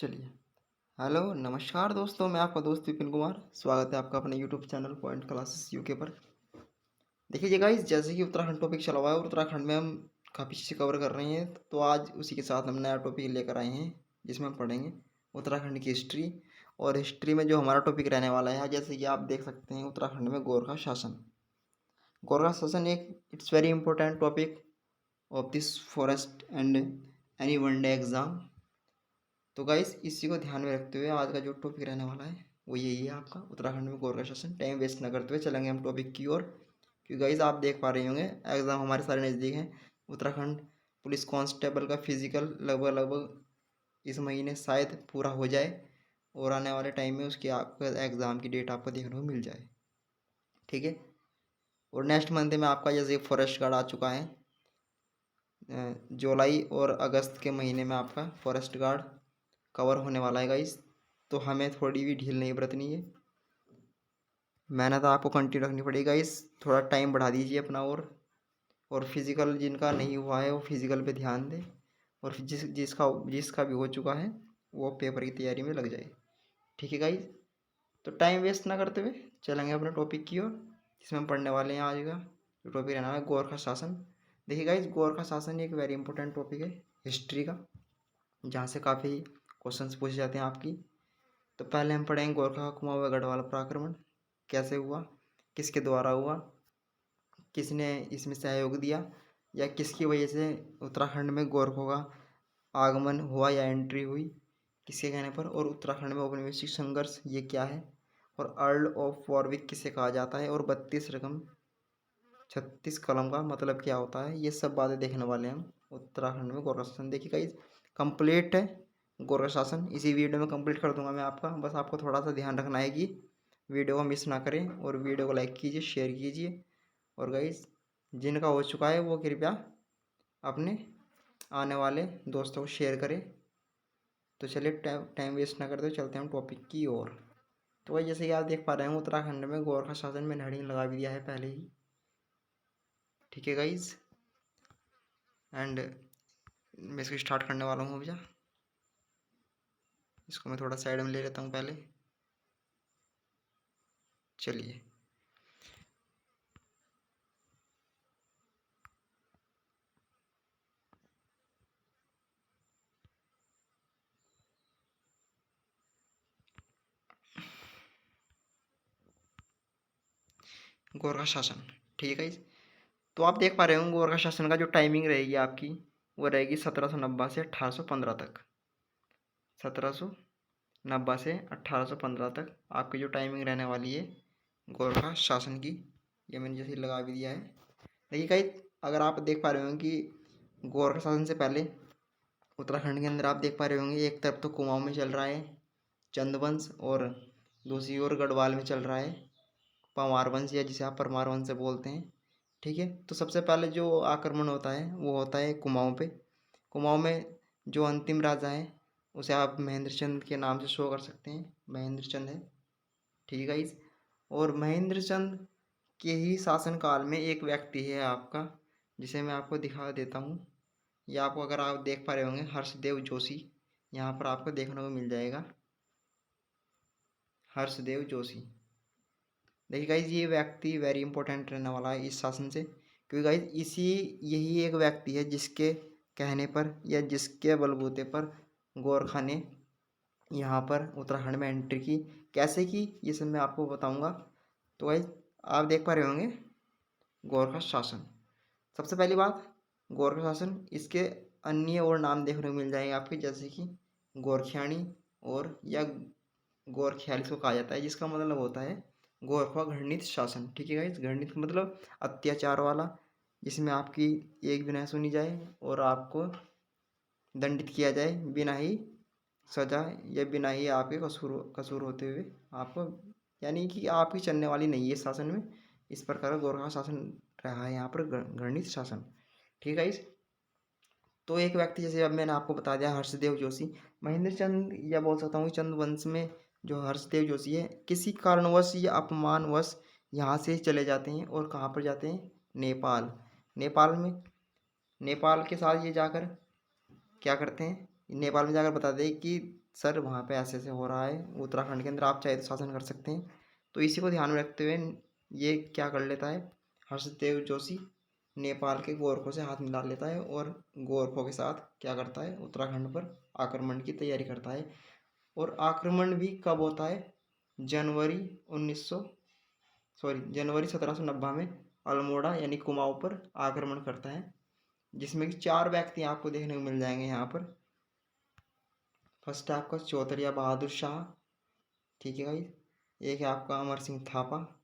चलिए। हेलो, नमस्कार दोस्तों, मैं आपका दोस्त विपिन कुमार। स्वागत है आपका अपने YouTube channel point classes UK पर। देखिए गाइस, जैसे कि उत्तराखंड टॉपिक चला हुआ है और उत्तराखंड में हम काफ़ी चीज़ें कवर कर रहे हैं, तो आज उसी के साथ हम नया टॉपिक लेकर आए हैं जिसमें हम पढ़ेंगे उत्तराखंड की हिस्ट्री। और हिस्ट्री में जो हमारा टॉपिक रहने वाला है, जैसे कि आप देख सकते हैं, उत्तराखंड में गोरखा शासन। गोरखा शासन एक it's very important topic of this forest and any one day exam. तो गाइस, इसी को ध्यान में रखते हुए आज का जो टॉपिक रहने वाला है वो यही है आपका उत्तराखंड में गोरखा शासन। टाइम वेस्ट ना करते हुए चलेंगे हम टॉपिक की ओर, क्योंकि गाइस आप देख पा रहे होंगे एग्ज़ाम हमारे सारे नज़दीक हैं। उत्तराखंड पुलिस कांस्टेबल का फिजिकल लगभग लगभग इस महीने शायद पूरा हो जाए और आने वाले टाइम में उसकी आपका एग्ज़ाम की डेट आपको देखने को मिल जाए। ठीक है। और नेक्स्ट मंथ में आपका जैसे फॉरेस्ट गार्ड आ चुका है, जुलाई और अगस्त के महीने में आपका फॉरेस्ट गार्ड कवर होने वाला है गाइस। तो हमें थोड़ी भी ढील नहीं बरतनी है, मेहनत आपको कंटिन्यू रखनी पड़ेगी गाइस। थोड़ा टाइम बढ़ा दीजिए अपना। और फिज़िकल जिनका नहीं हुआ है वो फिज़िकल पे ध्यान दें, और जिसका जिसका भी हो चुका है वो पेपर की तैयारी में लग जाए। ठीक है गाइस। तो टाइम वेस्ट ना करते हुए चलेंगे अपने टॉपिक की ओर, जिसमें हम पढ़ने वाले हैं। आज का जो टॉपिक रहना है गोरखा शासन। देखिए गाइस, गोरखा शासन एक वेरी इंपॉर्टेंट टॉपिक है हिस्ट्री का, जहाँ से काफ़ी क्वेश्चंस पूछे जाते हैं आपकी। तो पहले हम पढ़ेंगे गोरखा कुमाऊं गढ़वाल पराक्रमण कैसे हुआ, किसके द्वारा हुआ, किसने इसमें सहयोग दिया, या किसकी वजह से उत्तराखंड में गोरखों का आगमन हुआ या एंट्री हुई, किसके कहने पर। और उत्तराखंड में औपनिवेशिक संघर्ष ये क्या है, और अर्ल ऑफ वॉरविक किसे कहा जाता है, और 32 रकम 36 कलम का मतलब क्या होता है, ये सब बातें देखने वाले हैं हम उत्तराखंड में गोरखा शासन। देखिए गाइस, कंप्लीट है गोरखा शासन इसी वीडियो में कंप्लीट कर दूंगा मैं आपका। बस आपको थोड़ा सा ध्यान रखना है कि वीडियो को मिस ना करें, और वीडियो को लाइक कीजिए, शेयर कीजिए। और गाइस, जिनका हो चुका है वो कृपया अपने आने वाले दोस्तों को शेयर करें। तो चलिए टाइम वेस्ट ना करते चलते हैं हम टॉपिक की ओर। तो भाई, जैसे कि आप देख पा रहे हैं, उत्तराखंड में गोरखा शासन में हेडिंग लगा भी दिया है पहले ही। ठीक है गाइज, एंड मैं इसको स्टार्ट करने वाला हूँ भैया। इसको मैं थोड़ा साइड में ले लेता हूँ पहले। चलिए। गोरखा शासन, ठीक है गाइज। तो आप देख पा रहे होंगे गोरखा शासन का जो टाइमिंग रहेगी आपकी, वो रहेगी 1790 से 1815 तक। 1790 से 1815 तक आपकी जो टाइमिंग रहने वाली है गोरखा शासन की, ये मैंने जैसे लगा भी दिया है। देखिए गाइज, अगर आप देख पा रहे होंगे कि गोरखा शासन से पहले उत्तराखंड के अंदर आप देख पा रहे होंगे, एक तरफ तो कुमाऊं में चल रहा है चंदवंश, और दूसरी ओर गढ़वाल में चल रहा है पंवार वंश, या जिसे आप परमार वंश से बोलते हैं। ठीक है। तो सबसे पहले जो आक्रमण होता है वो होता है कुमाऊं पे। कुमाऊं में जो अंतिम राजा है उसे आप महेंद्र चंद के नाम से शो कर सकते हैं, महेंद्र चंद है। ठीक है गाइस। और महेंद्र चंद के ही शासनकाल में एक व्यक्ति है आपका, जिसे मैं आपको दिखा देता हूँ। ये आपको, अगर आप देख पा रहे होंगे, हर्षदेव जोशी यहाँ पर आपको देखने को मिल जाएगा, हर्षदेव जोशी। देखिए गाइज, ये व्यक्ति वेरी इंपॉर्टेंट रहने वाला है इस शासन से, क्योंकि गाइज यही एक व्यक्ति है जिसके कहने पर या जिसके बलबूते पर गोरखा ने यहाँ पर उत्तराखंड में एंट्री की। कैसे की, ये सब मैं आपको बताऊंगा। तो गाइज, आप देख पा रहे होंगे गोरखा शासन। सबसे पहली बात, गोरखा शासन, इसके अन्य और नाम देखने को मिल जाएंगे आपके, जैसे कि गोरखियानी, और या गोरखियाली इसको कहा जाता है, जिसका मतलब होता है गोरखा घृणित शासन। ठीक है गाइस, घृणित मतलब अत्याचार वाला, जिसमें आपकी एक भी ना सुनी जाए और आपको दंडित किया जाए बिना ही सजा, या बिना ही आपके कसूर होते हुए आपको, यानी कि आपकी चलने वाली नहीं है शासन में। इस प्रकार का गोरखा शासन रहा है यहाँ पर, घृणित शासन। ठीक है गाइस। तो एक व्यक्ति, जैसे अब मैंने आपको बता दिया, हर्षदेव जोशी, महेंद्र चंद, या बोल सकता हूँ चंद वंश में जो हर्षदेव जोशी है, किसी कारणवश या अपमानवश यहाँ से चले जाते हैं, और कहाँ पर जाते हैं, नेपाल। नेपाल में, नेपाल के साथ ये जाकर क्या करते हैं, नेपाल में जाकर बता दे कि सर वहाँ पे ऐसे ऐसे हो रहा है उत्तराखंड के अंदर, आप चाहे तो शासन कर सकते हैं। तो इसी को ध्यान में रखते हुए ये क्या कर लेता है, हर्षदेव जोशी नेपाल के गोरखों से हाथ मिला लेता है और गोरखों के साथ क्या करता है, उत्तराखंड पर आक्रमण की तैयारी करता है। और आक्रमण भी कब होता है, जनवरी 1790 में अल्मोड़ा यानी कुमाऊं पर आक्रमण करता है, जिसमें कि 4 व्यक्ति आपको देखने को मिल जाएंगे यहाँ पर। फर्स्ट है आपका चौधरी बहादुर शाह, ठीक है भाई। एक है आपका अमर सिंह थापा,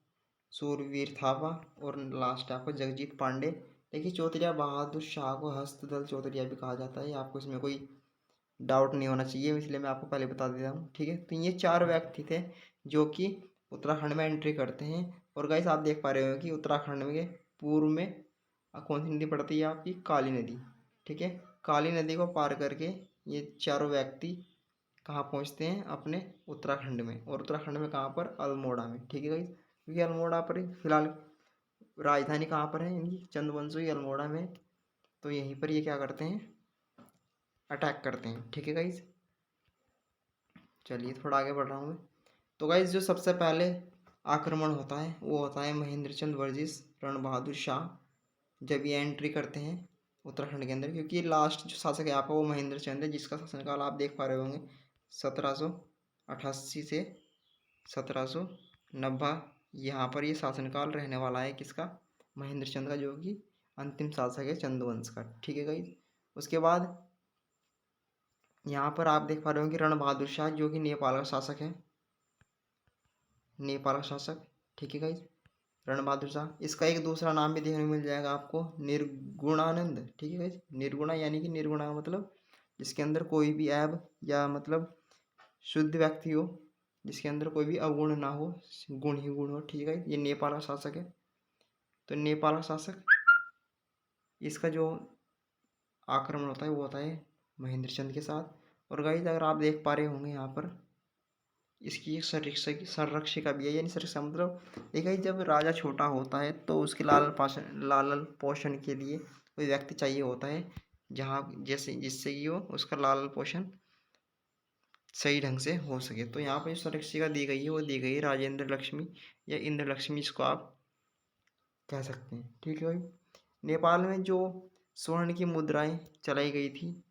सूरवीर थापा, और लास्ट है आपका जगजीत पांडे। देखिए चौधरी बहादुर शाह को हस्तदल चौधरी भी कहा जाता है, आपको इसमें कोई डाउट नहीं होना चाहिए, इसलिए मैं आपको पहले बता देता हूँ, ठीक है। तो ये 4 व्यक्ति थे जो कि उत्तराखंड में एंट्री करते हैं। और गाइस आप देख पा रहे हो कि उत्तराखंड में पूर्व में कौन सी नदी पड़ती है, आपकी काली नदी, ठीक है। काली नदी को पार करके ये चारों व्यक्ति कहाँ पहुँचते हैं, अपने उत्तराखंड में। और उत्तराखंड में कहाँ पर, अल्मोड़ा में, ठीक है गाइस। क्योंकि अल्मोड़ा पर फिलहाल राजधानी कहाँ पर है इनकी, चंद्रवंशी अल्मोड़ा में। तो यहीं पर ये क्या करते हैं, अटैक करते हैं, ठीक है गाइस। चलिए थोड़ा आगे बढ़ रहा हूँ मैं। तो गाइस जो सबसे पहले आक्रमण होता है वो होता है महेंद्र चंद वर्जिस रण बहादुर शाह, जब ये एंट्री करते हैं उत्तराखंड के अंदर। क्योंकि लास्ट जो शासक है आपका वो महेंद्र चंद है, जिसका शासनकाल आप देख पा रहे होंगे 1788 से 1790। यहाँ पर ये शासनकाल रहने वाला है किसका, महेंद्र चंद का, जो कि अंतिम शासक है चंद्रवंश का, ठीक है गाइस। उसके बाद यहाँ पर आप देख पा रहे हो कि रण बहादुर शाह जो कि नेपाल का शासक है, नेपाल का शासक, ठीक है गाइस। रण बहादुर शाह, इसका एक दूसरा नाम भी देखने को मिल जाएगा आपको, निर्गुणानंद, ठीक है गाइस। निर्गुणा यानी कि निर्गुणा का मतलब जिसके अंदर कोई भी ऐब या मतलब शुद्ध व्यक्ति हो, जिसके अंदर कोई भी अवगुण ना हो, गुण ही गुण हो, ठीक है। ये नेपाल का शासक है। तो नेपाल का शासक, इसका जो आक्रमण होता है वो होता है महेंद्र चंद के साथ। और गाइस अगर आप देख पा रहे होंगे यहाँ पर इसकी एक संरक्षिका भी है, यानी संरक्षिका मतलब देखिए जब राजा छोटा होता है तो उसके लालन पोषण के लिए कोई व्यक्ति चाहिए होता है, जहाँ जैसे जिससे कि वो उसका लालन पोषण सही ढंग से हो सके। तो यहाँ पर जो संरक्षिका दी गई है वो दी गई है राजेंद्र लक्ष्मी या इंद्र लक्ष्मी, इसको आप कह सकते हैं, ठीक है भाई। नेपाल में जो स्वर्ण की मुद्राएं चलाई गई थी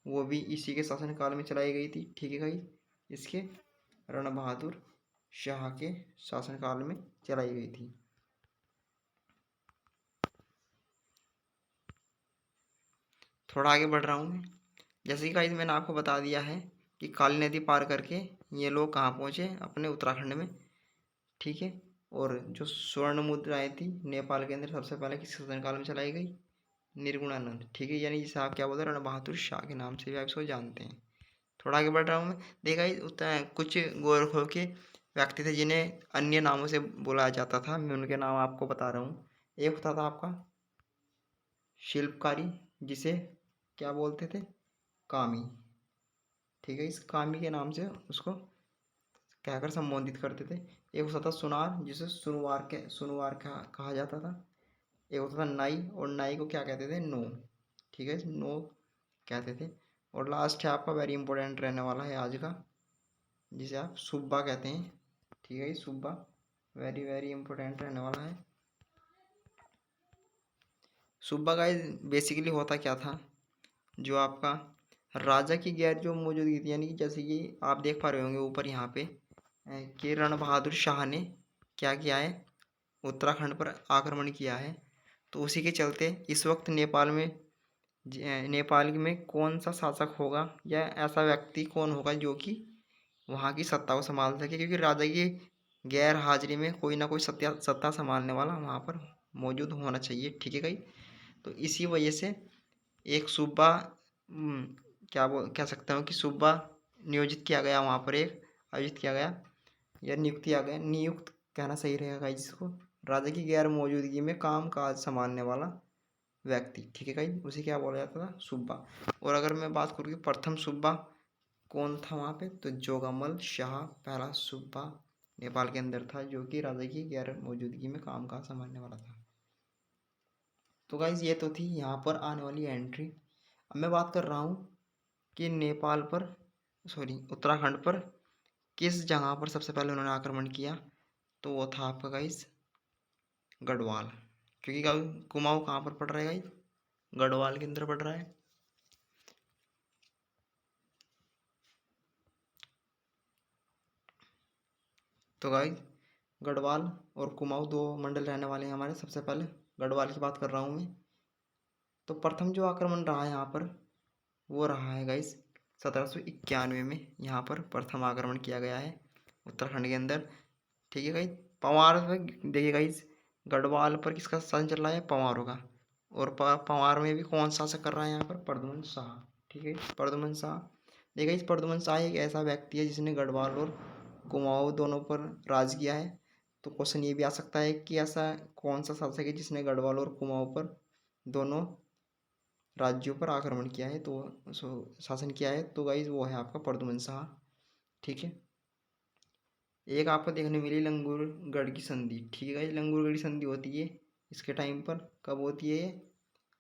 वो भी इसी के शासनकाल में चलाई गई थी, ठीक है भाई। इसके रण बहादुर शाह के शासनकाल में चलाई गई थी। थोड़ा आगे बढ़ रहा हूँ मैं। जैसे कि गाइस मैंने आपको बता दिया है कि काली नदी पार करके ये लोग कहाँ पहुँचे, अपने उत्तराखंड में, ठीक है। और जो स्वर्ण मुद्राएं थी नेपाल के अंदर सबसे पहले किस शासनकाल में चलाई गई, निर्गुणानंद, ठीक है। यानी जिसे आप क्या बोलते हैं, रण बहादुर शाह के नाम से भी आप इसको जानते हैं। थोड़ा आगे बढ़ रहा हूँ मैं। देखा कुछ गोरखों के व्यक्ति थे जिन्हें अन्य नामों से बुलाया जाता था, मैं उनके नाम आपको बता रहा हूँ। एक होता था आपका शिल्पकारी, जिसे क्या बोलते थे, कामी, ठीक है। इस कामी के नाम से उसको कहकर संबोधित करते थे। एक होता था सुनार, जिसे सुनवार कहा जाता था। एक होता था नाई, और नाई को क्या कहते थे, नो, ठीक है, नो कहते थे। और लास्ट है आपका वेरी इंपॉर्टेंट रहने वाला है आज का, जिसे आप सुब्बा कहते हैं, ठीक है। सुब्बा वेरी वेरी इंपॉर्टेंट रहने वाला है। सुब्बा का बेसिकली होता क्या था, जो आपका राजा की गैर जो मौजूदगी थी, यानी कि जैसे कि आप देख पा रहे होंगे ऊपर यहाँ पे कि रण बहादुर शाह ने क्या किया है, उत्तराखंड पर आक्रमण किया है। तो उसी के चलते इस वक्त नेपाल में कौन सा शासक होगा या ऐसा व्यक्ति कौन होगा जो कि वहाँ की सत्ता को संभाल सके, क्योंकि राजा की गैर हाजिरी में कोई ना कोई सत्ता संभालने वाला वहाँ पर मौजूद होना चाहिए, ठीक है भाई। तो इसी वजह से एक सूबा कह सकता हूँ कि सूबा नियोजित किया गया वहाँ पर, एक आयोजित किया गया या नियुक्त कहना सही रहेगा गाइस जिसको, राजा की गैर मौजूदगी में काम काज संभालने वाला व्यक्ति, ठीक है गाइस, उसे क्या बोला जाता था, सूबा। और अगर मैं बात करूँ कि प्रथम सूबा कौन था वहाँ पे, तो जोगामल शाह पहला सूबा नेपाल के अंदर था, जो कि राजा की गैर मौजूदगी में काम काज संभालने वाला था। तो गाइस ये तो थी यहाँ पर आने वाली एंट्री। अब मैं बात कर रहा हूँ कि नेपाल पर, सॉरी उत्तराखंड पर किस जगह पर सबसे पहले उन्होंने आक्रमण किया, तो वो था आपका गाइस गढ़वाल। क्योंकि कुमाऊँ कहाँ पर पड़ रहा है गाइस, गढ़वाल के अंदर पड़ रहा है। तो गाइस गढ़वाल और कुमाऊँ दो मंडल रहने वाले हैं हमारे। सबसे पहले गढ़वाल की बात कर रहा हूँ मैं। तो प्रथम जो आक्रमण रहा है यहाँ पर वो रहा है गाइस 1791 में। यहाँ पर प्रथम आक्रमण किया गया है उत्तराखंड के अंदर। ठीक है गाइस। पंवार में देखिए गाइस, गढ़वाल पर किसका शासन चल रहा है, पंवारों का। और पंवार में भी कौन शासक कर रहा है यहाँ पर, प्रद्युम्न शाह। ठीक है, प्रद्युम्न शाह। देखिए गाइस, प्रद्युम्न शाह एक ऐसा व्यक्ति है जिसने गढ़वाल और कुमाऊँ दोनों पर राज किया है। तो क्वेश्चन ये भी आ सकता है कि ऐसा कौन सा शासक है जिसने गढ़वाल और कुमाऊँ पर दोनों राज्यों पर आक्रमण किया है, तो शासन किया है। तो गाइज वो है आपका प्रद्युम्न शाह। ठीक है। एक आपको देखने मिली लंगूरगढ़ की संधि। ठीक है गाइज, लंगूरगढ़ की संधि होती है इसके टाइम पर। कब होती है ये,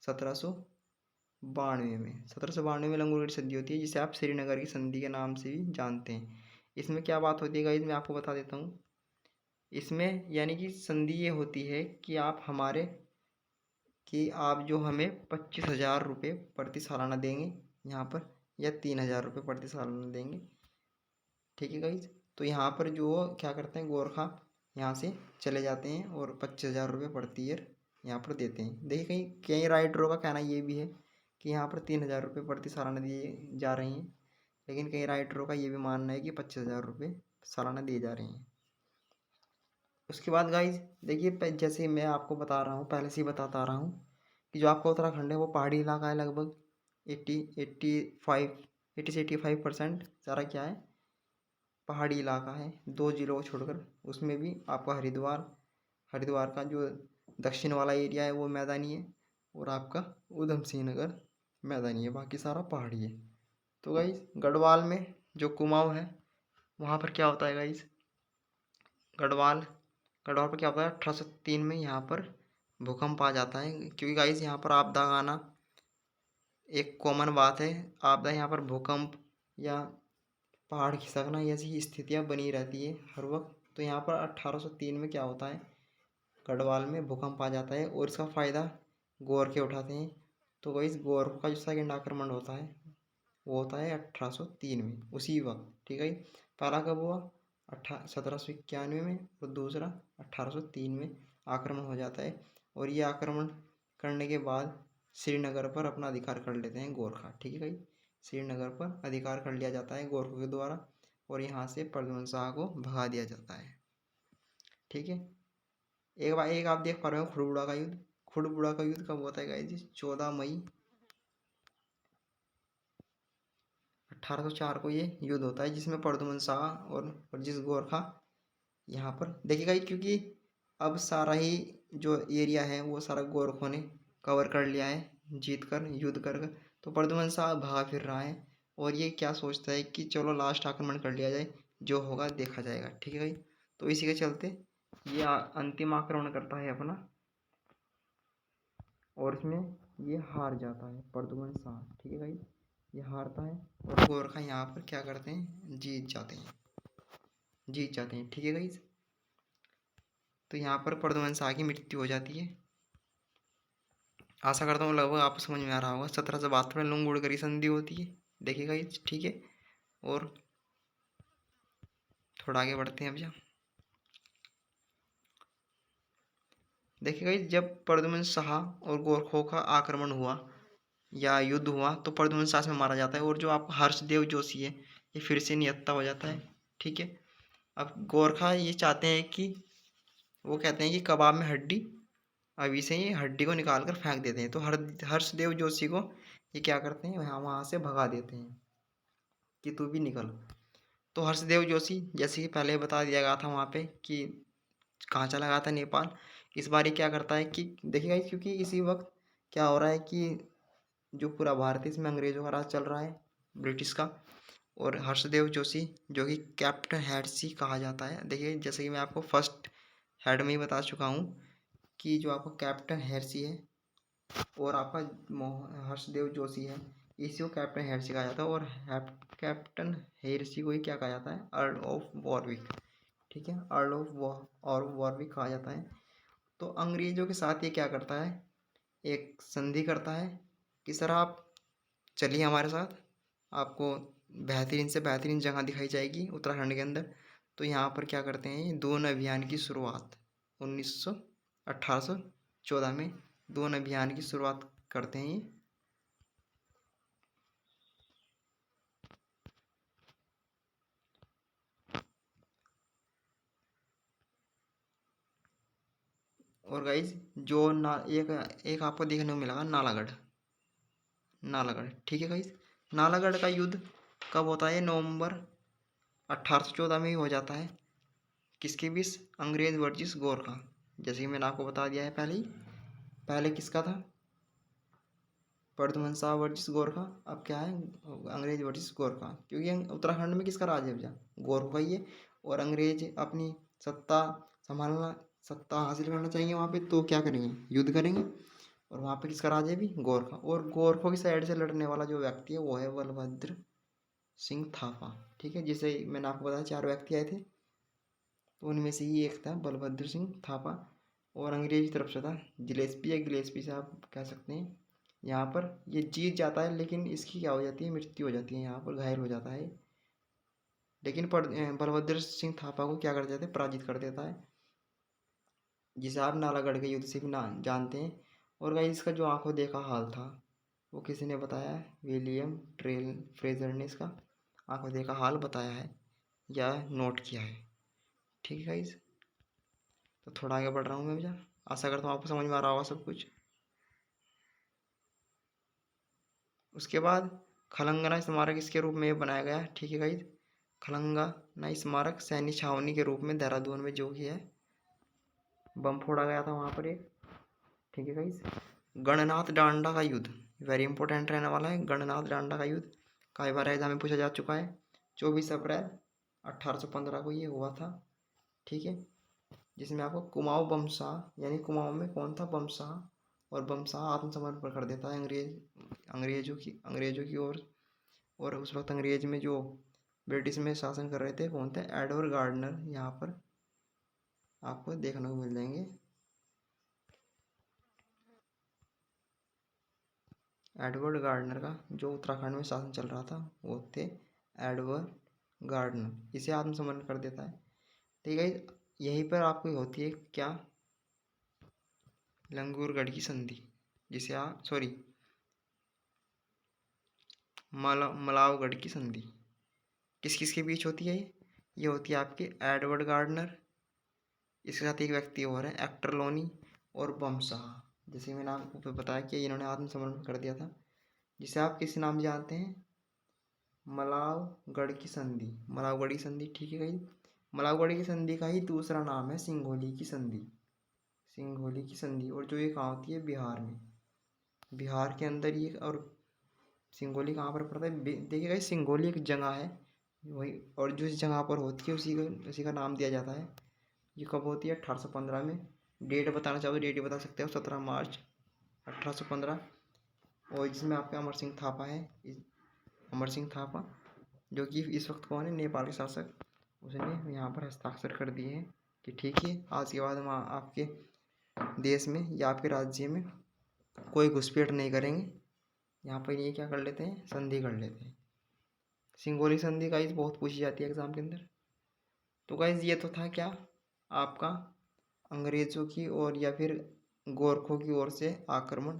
1792 में। 1792 में लंगूरगढ़ की संधि होती है, जिसे आप श्रीनगर की संधि के नाम से भी जानते हैं। इसमें क्या बात होती है गाइज, मैं आपको बता देता हूँ। इसमें यानी कि संधि ये होती है कि आप जो हमें 25,000 रुपये प्रति सालाना देंगे यहाँ पर, या 3,000 रुपये प्रति सालाना देंगे। ठीक है गाइज। तो यहाँ पर जो क्या करते हैं, गोरखा यहाँ से चले जाते हैं और 25,000 रुपये प्रति ईयर यहाँ पर देते हैं। देखिए कहीं कई राइटरों का कहना ये भी है कि यहाँ पर 3,000 रुपये प्रति सालाना दिए जा रहे हैं, लेकिन कई राइटरों का ये भी मानना है कि 25,000 रुपये सालाना दिए जा रहे हैं। उसके बाद गाइज देखिए, जैसे मैं आपको बता रहा हूँ, पहले से ही बताता आ रहा हूँ कि जो आपका उत्तराखंड है वो पहाड़ी इलाका है। लगभग 80 से 85% सारा क्या है, पहाड़ी इलाका है। 2 जिलों को छोड़कर, उसमें भी आपका हरिद्वार का जो दक्षिण वाला एरिया है वो मैदानी है, और आपका ऊधम सिंह नगर मैदानी है, बाकी सारा पहाड़ी है। तो गाइज गढ़वाल में जो कुमाऊँ है वहाँ पर क्या होता है गाइज, गढ़वाल गढ़वाल पर क्या होता है, 1803 में यहाँ पर भूकंप आ जाता है। क्योंकि गाइज यहाँ पर आपदा आना एक कॉमन बात है। आपदा यहाँ पर भूकंप या पहाड़ खिसकना ऐसी स्थितियाँ बनी रहती है हर वक्त। तो यहाँ पर 1803 में क्या होता है, गढ़वाल में भूकंप आ जाता है, और इसका फ़ायदा गौर के उठाते हैं। तो गाइज गौर का जो सेकंड आक्रमण होता है वो होता है 1803 में, उसी वक्त। ठीक है। पहला कब हुआ, 1791 में, और दूसरा 1803 में आक्रमण हो जाता है। और ये आक्रमण करने के बाद श्रीनगर पर अपना अधिकार कर लेते हैं गोरखा। ठीक है भाई, श्रीनगर पर अधिकार कर लिया जाता है गोरखों के द्वारा, और यहाँ से प्रद्युम्न शाह को भगा दिया जाता है। ठीक है। एक आप देख पा रहे हो खुड़बुड़ा का युद्ध। खुड़बुड़ा का युद्ध कब होता है गाइस, 14 मई 1804 को ये युद्ध होता है, जिसमें प्रद्युम्न शाह और जिस गोरखा यहाँ पर देखिएगा। क्योंकि अब सारा ही जो एरिया है वो सारा गोरखों ने कवर कर लिया है, जीत कर, युद्ध कर। तो प्रद्युम्न शाह भागा फिर रहा है, और ये क्या सोचता है कि चलो लास्ट आक्रमण कर लिया जाए, जो होगा देखा जाएगा। ठीक है भाई। तो इसी के चलते ये अंतिम आक्रमण करता है अपना, और इसमें ये हार जाता है प्रद्युम्न शाह। ठीक है भाई, ये हारता है, और गोरखा यहाँ पर क्या करते हैं, जीत जाते हैं। ठीक है गाइस। तो यहाँ पर प्रद्युम्न शाह की मृत्यु हो जाती है। आशा करता हूँ लगभग आपको समझ में आ रहा होगा। 1772 में लंगूरगढ़ की संधि होती है, देखिएगा ये। ठीक है। और थोड़ा आगे बढ़ते हैं अब। जा देखिएगा, जब प्रद्युम्न शाह और गोरखों का आक्रमण हुआ या युद्ध हुआ, तो प्रद्युम्न शाह में मारा जाता है, और जो आपका हर्षदेव जोशी है ये फिर से निहत्था हो जाता है। ठीक है। अब गोरखा ये चाहते हैं कि, वो कहते हैं कि कबाब में हड्डी, अभी से ही हड्डी को निकाल कर फेंक देते हैं। तो हर्षदेव जोशी को ये क्या करते हैं, वहाँ से भगा देते हैं कि तू भी निकल। तो हर्षदेव जोशी, जैसे कि पहले बता दिया गया था वहाँ पे कि कहाँ चला गया था, नेपाल। इस बार ये क्या करता है कि देखिएगा, क्योंकि इसी वक्त क्या हो रहा है कि जो पूरा भारत है इसमें अंग्रेज़ों का राज चल रहा है, ब्रिटिश का। और हर्षदेव जोशी जो कि कैप्टन हेडसी कहा जाता है। देखिए, जैसे कि मैं आपको फर्स्ट हेड में ही बता चुका हूँ कि जो आपका कैप्टन हेडसी है और आपका हर्षदेव जोशी है, इसी को कैप्टन हेर्सी कहा जाता है, और कैप्टन हेर्सी को ही क्या कहा जाता है, अर्ल ऑफ वॉरविक। ठीक है, अर्ल ऑफ और वॉरविक कहा जाता है। तो अंग्रेजों के साथ ये क्या करता है, एक संधि करता है कि सर आप चलिए हमारे साथ, आपको बेहतरीन से बेहतरीन जगह दिखाई जाएगी उत्तराखंड के अंदर। तो यहाँ पर क्या करते हैं, दून अभियान की शुरुआत 1814 में दून अभियान की शुरुआत करते हैं ये। और गाइज जो ना एक एक आपको देखने को मिलेगा नालागढ़, नालागढ़। ठीक है गाइज, नालागढ़ का युद्ध कब होता है, नवंबर 1814 में ही हो जाता है। किसके बीच, अंग्रेज वर्सेस गोरखा। जैसे कि मैंने आपको बता दिया है पहले ही, पहले किसका था, प्रद्युमन शाह वर्सेस गोरखा। अब क्या है, अंग्रेज वर्सेस गोरखा, क्योंकि उत्तराखंड में किसका राज है भैया, गोरखों का ही है। और अंग्रेज अपनी सत्ता संभालना, सत्ता हासिल करना चाहिए वहाँ पे, तो क्या करेंगे, युद्ध करेंगे। और वहाँ पे किसका राज है भी, गोरखा। और गोरखों की साइड से लड़ने वाला जो व्यक्ति है वो है बलभद्र सिंह थापा। ठीक है, जिसे मैंने आपको बताया 4 व्यक्ति आए थे, तो उनमें से ही एक था बलभद्र सिंह थापा। और अंग्रेज की तरफ से था गिलेस्पी, या गिलेस्पी से आप कह सकते हैं। यहाँ पर ये जीत जाता है, लेकिन इसकी क्या हो जाती है, मृत्यु हो जाती है, यहाँ पर घायल हो जाता है। लेकिन बलभद्र सिंह थापा को क्या कर देते हैं, पराजित कर देता है, जिसे आप नालागढ़ के युद्ध से भी ना जानते हैं। और गाइस इसका जो आंखों देखा हाल था वो किसी ने बताया है, विलियम ट्रेल फ्रेजर ने इसका आंखों देखा हाल बताया है या नोट किया है। ठीक है गाइस, तो थोड़ा आगे बढ़ रहा हूँ मैं भैया, आशा करता हूँ आपको समझ में आ रहा होगा सब कुछ। उसके बाद खलंगना स्मारक इसके रूप में बनाया गया। ठीक है गाइस, खलंगना स्मारक सैन्य छावनी के रूप में देहरादून में जो कि है, बम फोड़ा गया था वहाँ पर एक। ठीक है गाइस, गणनाथ डांडा का युद्ध वेरी इंपॉर्टेंट रहने वाला है। गणनाथ डांडा का युद्ध कई बार एग्जाम में पूछा जा चुका है। 24 अप्रैल 1815 को ये हुआ था। ठीक है, जिसमें आपको कुमाऊं बमशाह, यानी कुमाऊं में कौन था, बमशाह। और बमशाह आत्मसमर्पण कर देता है अंग्रेजों की ओर। और उस वक्त अंग्रेज में जो ब्रिटिश में शासन कर रहे थे कौन थे, एडवर्ड गार्डनर, यहाँ पर आपको देखने को मिल जाएंगे। एडवर्ड गार्डनर का जो उत्तराखंड में शासन चल रहा था वो थे एडवर्ड गार्डनर, इसे आत्मसमर्पण कर देता है। ठीक है, यहीं पर आपको होती है क्या, लंगूरगढ़ की संधि, जिसे आप सॉरी मलावगढ़ की संधि। किस किस के बीच होती है ये होती है आपके एडवर्ड गार्डनर, इसके साथ एक व्यक्ति और है एक्टर लोनी, और बमशाह। जैसे मैंने आपको बताया कि इन्होंने आत्मसमर्पण कर दिया था, जिसे आप किस नाम जानते हैं, मलावगढ़ की संधि, मलावगढ़ की संधि। ठीक है भाई, मलावगढ़ की संधि का ही दूसरा नाम है सिंघोली की संधि, सिंघोली की संधि। और जो ये कहाँ होती है, बिहार में, बिहार के अंदर ये। और सिंघोली कहाँ पर पड़ता है, देखिए गाइस सिंघोली एक जगह है वही, और जो इस जगह पर होती है उसी का नाम दिया जाता है। ये कब होती है, 1815 में। डेट बताना चाहो तो डेट ही बता सकते हो, 17 मार्च 1815। और जिसमें आपका अमर सिंह थापा है, अमर सिंह थापा, जो कि इस वक्त कौन है, नेपाल के शासक। उसने यहाँ पर हस्ताक्षर कर दिए हैं कि ठीक है, आज के बाद हम आपके देश में या आपके राज्य में कोई घुसपैठ नहीं करेंगे। यहाँ पर ये क्या कर लेते हैं, संधि कर लेते हैं। सिंगोली संधि गाइस बहुत पूछी जाती है एग्जाम के अंदर। तो गाइस ये तो था क्या, आपका अंग्रेज़ों की और या फिर गोरखों की ओर से आक्रमण,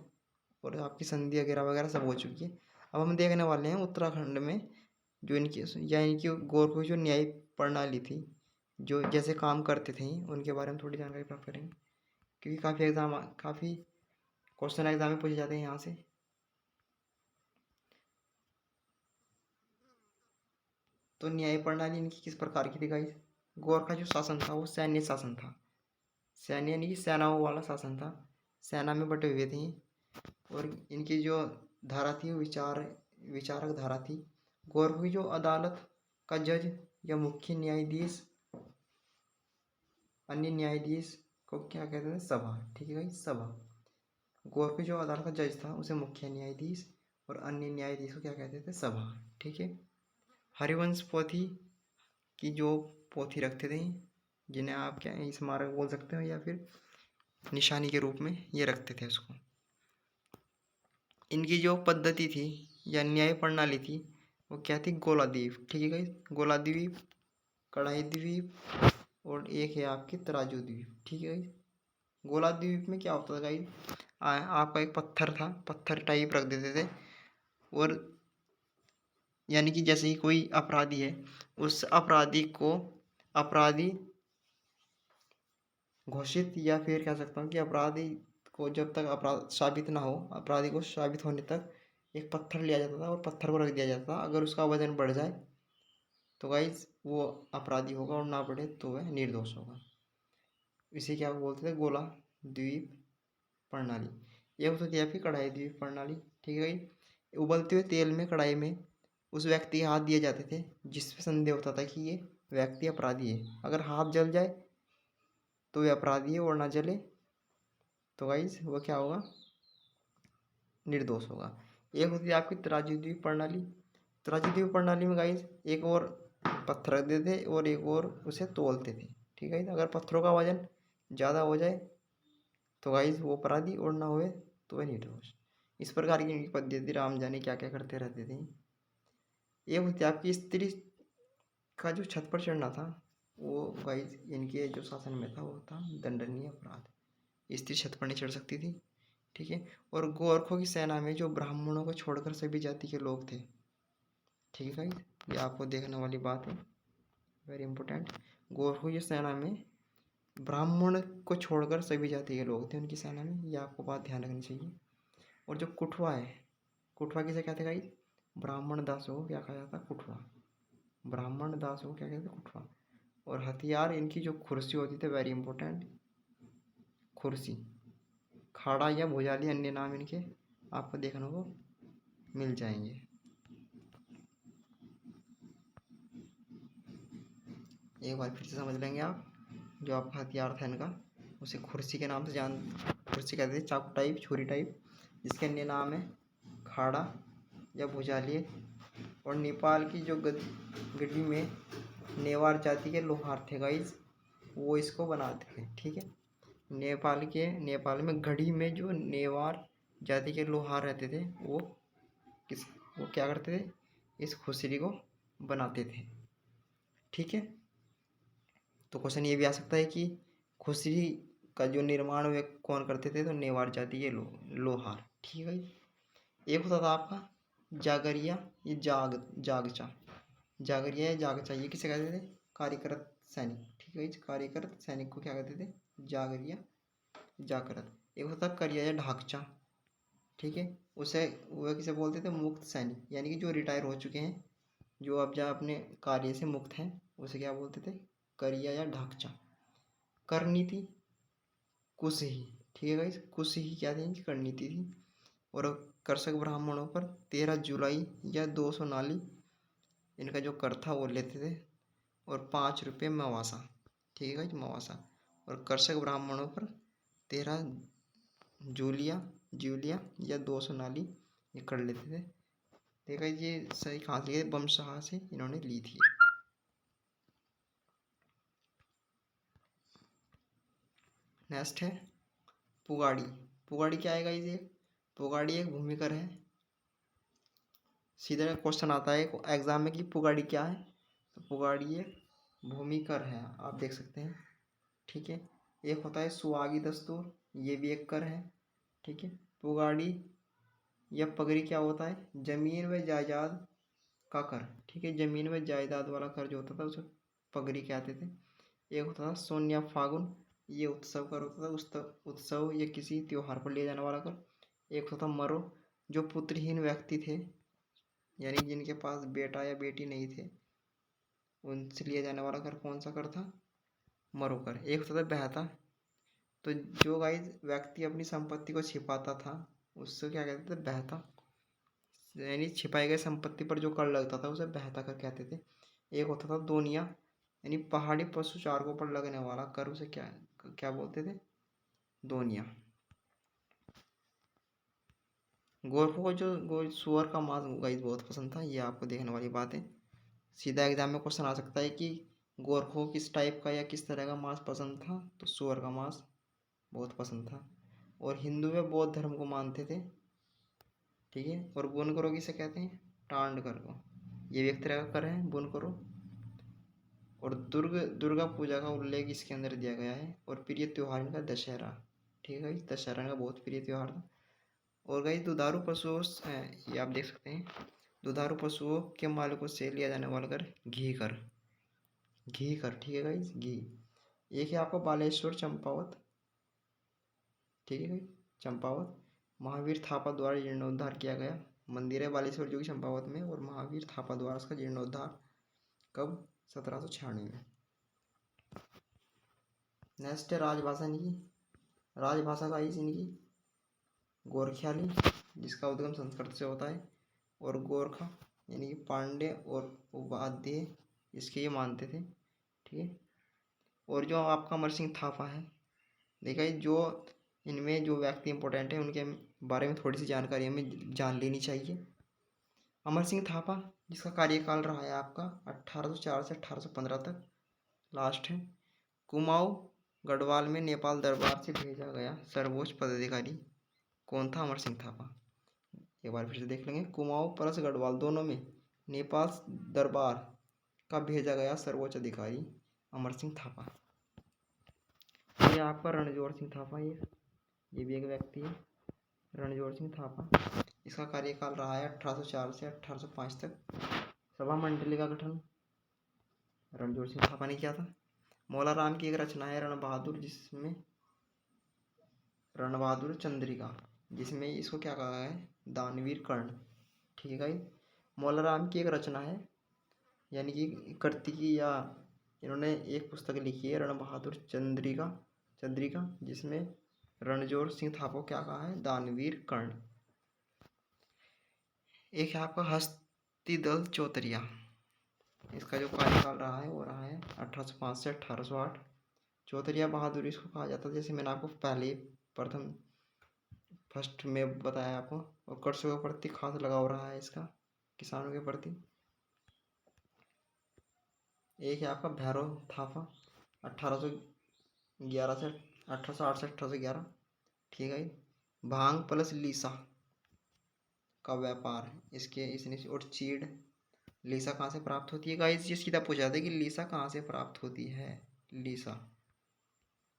और आपकी संधि वगैरह वगैरह सब हो चुकी है। अब हम देखने वाले हैं उत्तराखंड में जो इनकी या इनकी गोरखों की जो न्याय प्रणाली थी, जो जैसे काम करते थे, उनके बारे में थोड़ी जानकारी प्राप्त करेंगे, क्योंकि काफ़ी क्वेश्चन एग्जाम में पूछे जाते हैं यहाँ से। तो न्याय प्रणाली इनकी किस प्रकार की थी गाइस, गोरखा जो शासन था वो सैन्य शासन था, सैन्य यानी कि सेनाओं वाला शासन था, सेना में बटे हुए थे। और इनकी जो धारा थी वो विचारक धारा थी। गोरखों की जो अदालत का जज या मुख्य न्यायाधीश, अन्य न्यायाधीश को क्या कहते हैं, सभा। ठीक है भाई, सभा। गोरखों की जो अदालत का जज था उसे मुख्य न्यायाधीश, और अन्य न्यायाधीश को क्या कहते थे? सभा। ठीक है। हरिवंश पोथी की जो पोथी रखते थे, जिन्हें आप क्या स्मारक बोल सकते हो या फिर निशानी के रूप में ये रखते थे उसको। इनकी जो पद्धति थी या न्याय प्रणाली थी वो क्या थी? गोलाद्वीप। ठीक है गाइस, गोलाद्वीप, कढ़ाई द्वीप और एक है आपकी तराजू द्वीप। ठीक है गाइस। गोलाद्वीप में क्या होता था गाइस? आपका एक पत्थर था, पत्थर टाइप रख देते थे, और यानी कि जैसे ही कोई अपराधी है, उस अपराधी को अपराधी घोषित या फिर कह सकता हूँ कि अपराधी को जब तक अपराध साबित ना हो, अपराधी को साबित होने तक एक पत्थर लिया जाता था और पत्थर को रख दिया जाता था। अगर उसका वजन बढ़ जाए तो गाइज वो अपराधी होगा, और ना बढ़े तो वह निर्दोष होगा। इसे क्या बोलते थे? गोला द्वीप प्रणाली। यह होती थी आपकी कढ़ाई द्वीप प्रणाली। ठीक है भाई। उबलते हुए तेल में, कढ़ाई में उस व्यक्ति के हाथ दिए जाते थे जिस पे संदेह होता था कि ये व्यक्ति अपराधी है। अगर हाथ जल जाए तो वे अपराधी है, और ना जले तो गाइस वो क्या होगा? निर्दोष होगा। एक होती है आपकी तराजू द्वीप प्रणाली। तराजू द्वीप प्रणाली में गाइस एक और पत्थर रख देते थे और एक और उसे तोलते थे। ठीक है। अगर पत्थरों का वजन ज़्यादा हो जाए तो गाइस वो अपराधी, और ना हुए तो वह निर्दोष। इस प्रकार की इनकी पद्धति, राम जाने क्या क्या करते रहते थे। एक होती है आपकी स्त्री का जो छत पर चढ़ना था, वो गाइस इनके जो शासन में था वो था दंडनीय अपराध। स्त्री छत पर नहीं चढ़ सकती थी। ठीक है। और गोरखों की सेना में जो ब्राह्मणों को छोड़कर सभी जाति के लोग थे। ठीक है गाइस, ये आपको देखने वाली बात है, वेरी इंपॉर्टेंट। गोरखों की सेना में ब्राह्मण को छोड़कर सभी जाति के लोग थे उनकी सेना में, ये आपको बात ध्यान रखनी चाहिए। और जो कुठवा है, कुठवा किसे कहते हैं गाइस? ब्राह्मण दासों को क्या कहा जाता? कुठवा। ब्राह्मण दासों को क्या कहते? कुठवा। और हथियार इनकी जो कुर्सी होती थी, वेरी इंपॉर्टेंट, कुर्सी, खाड़ा या भुजाली, अन्य नाम इनके आपको देखने को मिल जाएंगे। एक बार फिर से समझ लेंगे आप। जो आपका हथियार था इनका, उसे कुर्सी के नाम से कुर्सी कहते थे, चाकू टाइप, छुरी टाइप, जिसके अन्य नाम है खाड़ा या भुजाली। और नेपाल की जो गड्डी में नेवार जाति के लोहार थे गाइज, वो इसको बनाते थे। ठीक है। नेपाल में गढ़ी में जो नेवार जाति के लोहार रहते थे, वो क्या करते थे? इस खुसरी को बनाते थे। ठीक है। तो क्वेश्चन ये भी आ सकता है कि खुसरी का जो निर्माण वे कौन करते थे? तो नेवार जाति के लोहार। ठीक है। एक होता था आपका जागरिया, ये जागचा, जागरिया या जागचा, ये किसे कहते थे? कार्यरत सैनिक। ठीक है। कार्यरत सैनिक को क्या कहते थे? जागरिया, जागरत। एक होता करिया या ढाकचा। ठीक है। उसे वह किसे बोलते थे? मुक्त सैनिक, यानी कि जो रिटायर हो चुके हैं, जो अब जहाँ अपने कार्य से मुक्त हैं, उसे क्या बोलते थे? करिया या ढाकचा। करनीति, कुशही। ठीक है गाइस, कुशही क्या थी? इनकी करनीति थी। और कर्षक ब्राह्मणों पर 13 जुलाई या 200 नाली इनका जो कर था वो लेते थे, और 5 रुपये मवासा। ठीक है गाइस, मवासा। और कर्षक ब्राह्मणों पर 13 जूलिया या 200 नाली ये कर लेते थे। देखा ये सही कहाँ से? बमशाह से इन्होंने ली थी। नेक्स्ट है पुगाड़ी। पुगाड़ी क्या आएगा? ये पुगाड़ी एक भूमिकर है। सीधा क्वेश्चन आता है एग्जाम में कि पुगाड़ी क्या है, तो पुगाड़ी एक भूमिकर है, आप देख सकते हैं। ठीक है। एक होता है सुहागी दस्तूर, ये भी एक कर है। ठीक है। पुगाड़ी या पगड़ी क्या होता है? जमीन व जायदाद का कर। ठीक है। जमीन व जायदाद वाला कर जो होता था उसे पगड़ी कहते थे। एक होता था सोनिया फागुन, ये उत्सव कर होता था, उत्सव या किसी त्योहार पर लिया जाने वाला कर। एक होता मरो, जो पुत्रहीन व्यक्ति थे, यानी जिनके पास बेटा या बेटी नहीं थे, उनसे लिया जाने वाला कर कौन सा कर था? मरो कर। एक होता था बहता, तो जो गाइस व्यक्ति अपनी संपत्ति को छिपाता था उससे क्या कहते थे? बहता, यानी छिपाई गई संपत्ति पर जो कर लगता था उसे बहता कर कहते थे। एक होता था दोनिया, यानी पहाड़ी पशु चारकों पर लगने वाला कर, उसे क्या क्या बोलते थे? दोनिया। गोरखों को जो सुअर का मांस गाइस बहुत पसंद था, ये आपको देखने वाली बात है। सीधा एग्जाम में क्वेश्चन आ सकता है कि गोरखों को किस टाइप का या किस तरह का मांस पसंद था, तो सुअर का मांस बहुत पसंद था। और हिंदू व बौद्ध धर्म को मानते थे, ठीक है। और बुनकरों किसे कहते हैं, टांडकर को। ये भी एक तरह का कर है बुनकरों। और दुर्गा पूजा का उल्लेख इसके अंदर दिया गया है। और प्रिय त्योहार इनका दशहरा, ठीक है। दशहरा का बहुत प्रिय त्योहार था। और गाइस दुधारू पशुओं ये आप देख सकते हैं, दुधारू पशुओं के मालिकों से लिया जाने वाला कर घी कर, घी कर, ठीक है गाइस, घी। एक है आपका बालेश्वर चंपावत, ठीक है गाइस, चंपावत महावीर थापा द्वारा जीर्णोद्धार किया गया मंदिर है बालेश्वर जो कि चंपावत में। और महावीर थापा द्वारा उसका जीर्णोद्धार कब, 1796 में। नेक्स्ट है राजभाषा इनकी। राजभाषा गाइस इनकी गोरखियाली, जिसका उद्गम संस्कृत से होता है। और गोरखा यानी कि पांड्य और उपाध्याय इसके ये मानते थे, ठीक है। और जो आपका अमर सिंह थापा है, देखिए जो इनमें जो व्यक्ति इंपॉर्टेंट है उनके बारे में थोड़ी सी जानकारी हमें जान लेनी चाहिए। अमर सिंह थापा, जिसका कार्यकाल रहा है आपका 1804 से 1815 तक, लास्ट है। कुमाऊं गढ़वाल में नेपाल दरबार से भेजा गया सर्वोच्च पदाधिकारी कौन था, अमर सिंह थापा। एक बार फिर से देख लेंगे, कुमाऊं प्लस गढ़वाल दोनों में नेपाल दरबार का भेजा गया सर्वोच्च अधिकारी अमर सिंह थापा। ये आपका रणजोर सिंह थापा, ये भी एक व्यक्ति है, रणजोर सिंह थापा। इसका कार्यकाल रहा है 1804 से 1805 तक। सभा मंडली का गठन रणजोर सिंह थापा ने किया था। मौला राम की एक रचना है रण बहादुर, जिसमें रणबहादुर चंद्रिका, जिसमें इसको क्या कहा है, दानवीर कर्ण, ठीक है। मौला राम की एक रचना है, यानी कि कर्तिकी, या इन्होंने एक पुस्तक लिखी है रण बहादुर चंद्रिका, चंद्रिका, जिसमें रणजोर सिंह थापा को क्या कहा है, दानवीर कर्ण। एक है आपका हस्ती दल चौतरिया, इसका जो कार्यकाल रहा है वो रहा है 1805 से 1808। चौतरिया बहादुर इसको कहा जाता है, जैसे मैंने आपको पहले प्रथम फर्स्ट में बताया आपको। और कृषकों के प्रति खास लगाव रहा है इसका, किसानों के प्रति। एक है आपका भैरव थापा, 1811 से 1808 से 1811, ठीक है। भांग प्लस लीसा का व्यापार इसके इसने, और चीड़, लीसा कहाँ से प्राप्त होती है गाइस, ये सीधा पूछा जाता है कि लीसा कहाँ से प्राप्त होती है, लीसा।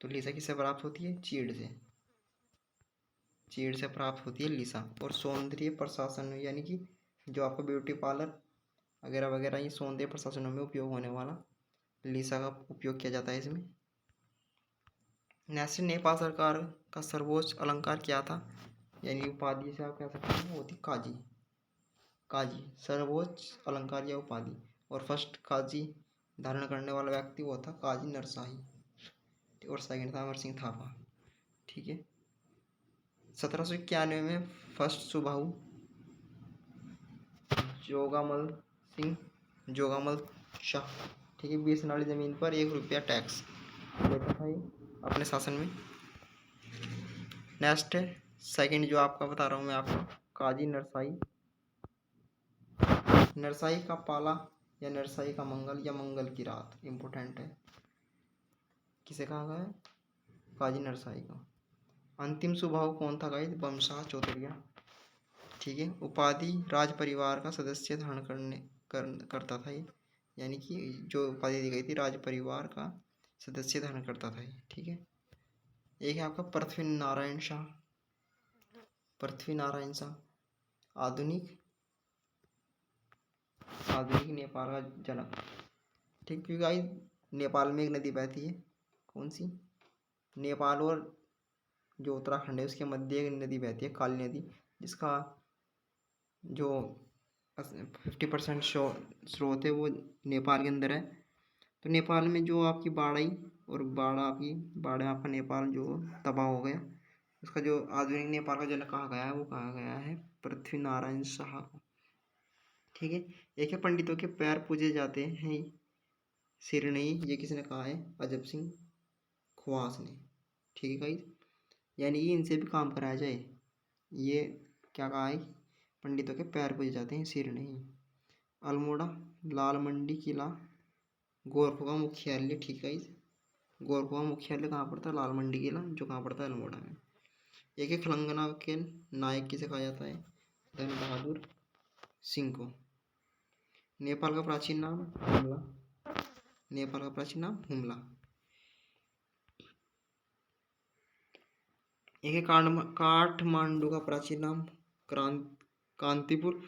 तो लीसा किससे प्राप्त होती है, चीड़ से, चीड़ से प्राप्त होती है लीसा। और सौंदर्य प्रशासन यानी कि जो आपका ब्यूटी पार्लर वगैरह वगैरह, ये सौंदर्य प्रशासनों में उपयोग होने वाला लीसा का उपयोग किया जाता है इसमें। नेक्स्ट, नेपाल सरकार का सर्वोच्च अलंकार क्या था, यानी उपाधि से आप कह सकते हैं वो थी काजी, काजी सर्वोच्च अलंकार या उपाधि। और फर्स्ट काजी धारण करने वाला व्यक्ति वो था काजी नरसाही, और सेकंड था अमर सिंह थापा, ठीक है। 1791 में फर्स्ट सुबाहु जोगामल सिंह, जोगामल शाह, ठीक है, 20 नाली जमीन पर 1 रुपया टैक्स लेता था ये अपने शासन में। नेक्स्ट है सेकंड जो आपका बता रहा हूँ मैं आपको, काजी नरसाई, नरसाई का पाला या नरसाई का मंगल या मंगल की रात इम्पोर्टेंट है, किसे कहा गया है, काजी नरसाई का। अंतिम सुबाहु कौन था गाइस, बमशाह चौधरी, ठीक है। उपाधि राज परिवार का सदस्य धारण करता था ये, यानी कि जो उपाधि दी गई थी राज परिवार का सदस्य धारण करता था ये, ठीक है। एक है आपका पृथ्वी नारायण शाह, पृथ्वी नारायण शाह आधुनिक आधुनिक नेपाल का जनक, ठीक। क्योंकि गाइस नेपाल में एक नदी बहती है, कौन सी, नेपाल और जो उत्तराखंड है उसके मध्य एक नदी बहती है, काली नदी, जिसका जो 50% स्रोत है वो नेपाल के अंदर है। तो नेपाल में जो आपकी बाढ़ आई, और बाढ़ आपका नेपाल जो तबाह हो गया, उसका जो आधुनिक नेपाल का जनक कहा गया है वो कहा गया है पृथ्वी नारायण शाह को, ठीक है। एक है पंडितों के पैर पूजे जाते हैं सिरनई, ये किसने कहा है, अजब सिंह ख्वास ने, ठीक है गाइस। यानी कि इनसे भी काम कराया जाए, ये क्या कहा है, पंडितों के पैर पूजे जाते हैं, सिर नहीं। अल्मोड़ा, लाल मंडी किला गोरखों का मुख्यालय, ठीक है। गोरखों का मुख्यालय कहाँ पड़ता है, लाल मंडी किला, जो कहाँ पड़ता है, अल्मोड़ा में। एक एक तेलंगाना के नायक किसे कहा जाता है, धन बहादुर सिंह को। नेपाल का प्राचीन नाम हुमला, नेपाल का प्राचीन नाम हुमला। एक है काठमांडू का प्राचीन नाम कांतिपुर,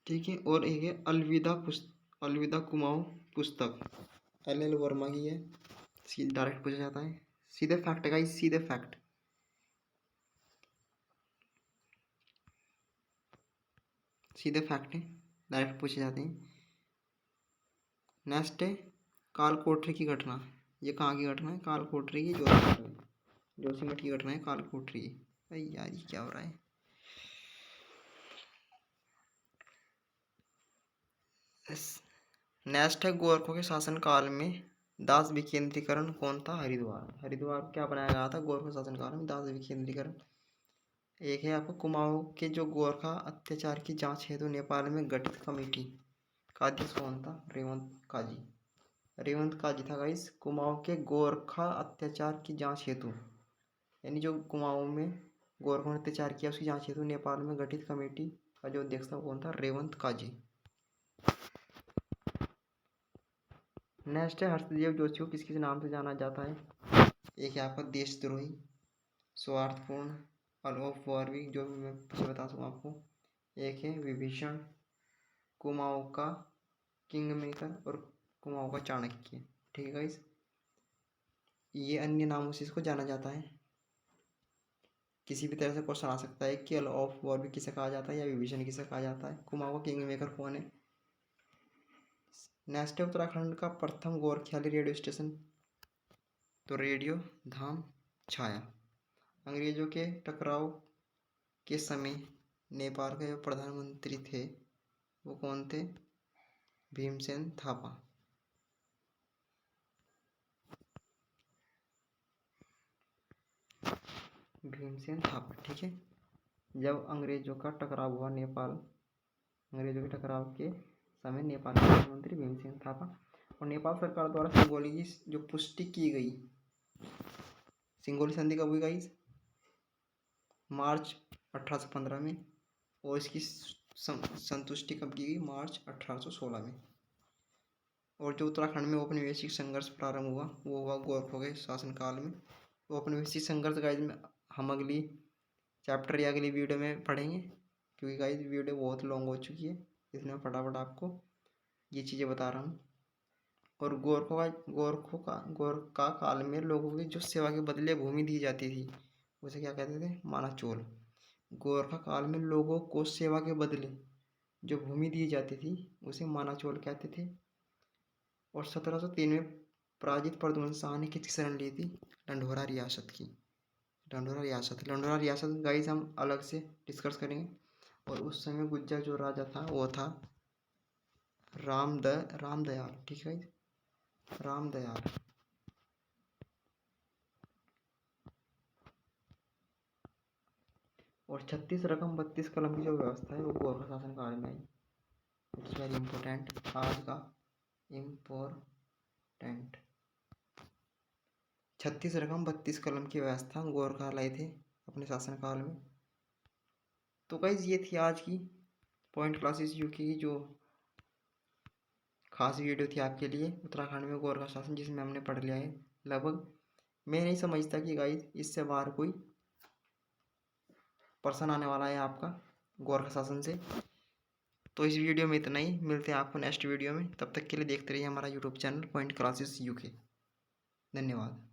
ठीक है। और एक है अलविदा कुमाऊं पुस्तक, LL वर्मा की है। सीधे डायरेक्ट पूछा जाता है, सीधे फैक्ट है गाइस, सीधे फैक्ट, सीधे फैक्ट है, डायरेक्ट पूछे जाते हैं। नेक्स्ट है कालकोठरी की घटना, ये कहाँ की घटना है, कालकोठरी की, जोशीमठ की घटना है कालकोठरी। भाई यार ये क्या हो रहा है। नेक्स्ट है गोरखों के शासन काल में दास विकेंद्रीकरण कौन था, हरिद्वार। हरिद्वार क्या बनाया गया था गोरखों शासन काल में, दास विकेंद्रीकरण। एक है आपको कुमाऊं के जो गोरखा अत्याचार की जांच हेतु नेपाल में गठित कमेटी का अध्यक्ष कौन था, रेवंत काजी। रेवंत काजी था गाइस कुमाऊं के गोरखा अत्याचार की जांच हेतु, यानी जो कुमाऊं में गोरखों ने अत्याचार किया उसकी जांच हेतु नेपाल में गठित कमेटी का जो अध्यक्ष था कौन था, रेवंत काजी। नेक्स्ट है हर्षदेव जोशी को किस किस नाम से जाना जाता है। एक है आपका देशद्रोही, स्वार्थपूर्ण, अलोपवार्विक, जो भी मैं पीछे बता दूँ आपको। एक है विभीषण, कुमाऊं का किंग मेकर और कुमाऊं का चाणक्य, ठीक है गाइस। ये अन्य नामों से इसको जाना जाता है। किसी भी तरह से क्वेश्चन आ सकता है कि अलोपवार्विक किसे कहा जाता है या विभीषण किसे कहा जाता है, कुमाऊं का किंग मेकर कौन है। नेक्स्ट है उत्तराखंड का प्रथम गोरखियाली रेडियो स्टेशन, तो रेडियो धाम छाया। अंग्रेजों के टकराव के समय नेपाल के जो प्रधानमंत्री थे वो कौन थे, भीमसेन थापा। भीमसेन थापा, ठीक है। जब अंग्रेजों का टकराव हुआ नेपाल, अंग्रेजों के टकराव के समय नेपाल के प्रधानमंत्री भीमसेन थापा। और नेपाल सरकार द्वारा सिंगोली की जो पुष्टि की गई, सिंगोली संधि कब हुई गाइस, मार्च 1815 में। और इसकी संतुष्टि कब की गई, मार्च 1816 में। और जो उत्तराखंड में औपनिवेशिक संघर्ष प्रारंभ हुआ वो हुआ गोरखों के शासनकाल में। औपनिवेशिक संघर्ष गाइस में हम अगली चैप्टर या अगली वीडियो में पढ़ेंगे, क्योंकि गाइस वीडियो बहुत लॉन्ग हो चुकी है, इसलिए मैं फटाफट आपको ये चीज़ें बता रहा हूँ। और गोरखा काल में लोगों की जो सेवा के बदले भूमि दी जाती थी उसे क्या कहते थे, मानाचोल। गोरखा काल में लोगों को सेवा के बदले जो भूमि दी जाती थी उसे मानाचोल कहते थे। और 1703 में पराजित प्रद्युम्न शाह ने किसकी शरण ली थी, ढंढोरा रियासत की। ढंढोरा रियासत गाइस हम अलग से डिस्कस करेंगे। और उस समय गुज्जर जो राजा था वो था रामदयाल, ठीक है, रामदयाल। और 36 रकम 32 कलम की जो व्यवस्था है वो गोरखा शासन काल में आई। इट्स वेरी इंपॉर्टेंट, आज का इम्पोर्टेंट। 36 रकम 32 कलम की व्यवस्था गोरखा लाए थे अपने शासनकाल में। तो गाइस ये थी आज की पॉइंट क्लासेस यूके की जो खास वीडियो थी आपके लिए, उत्तराखंड में गोरखा शासन, जिसमें हमने पढ़ लिया है लगभग। मैं नहीं समझता कि गाइस इससे बाहर कोई पर्सन आने वाला है आपका गोरखा शासन से। तो इस वीडियो में इतना ही, मिलते हैं आपको नेक्स्ट वीडियो में। तब तक के लिए देखते रहिए हमारा YouTube channel point classes UK. धन्यवाद।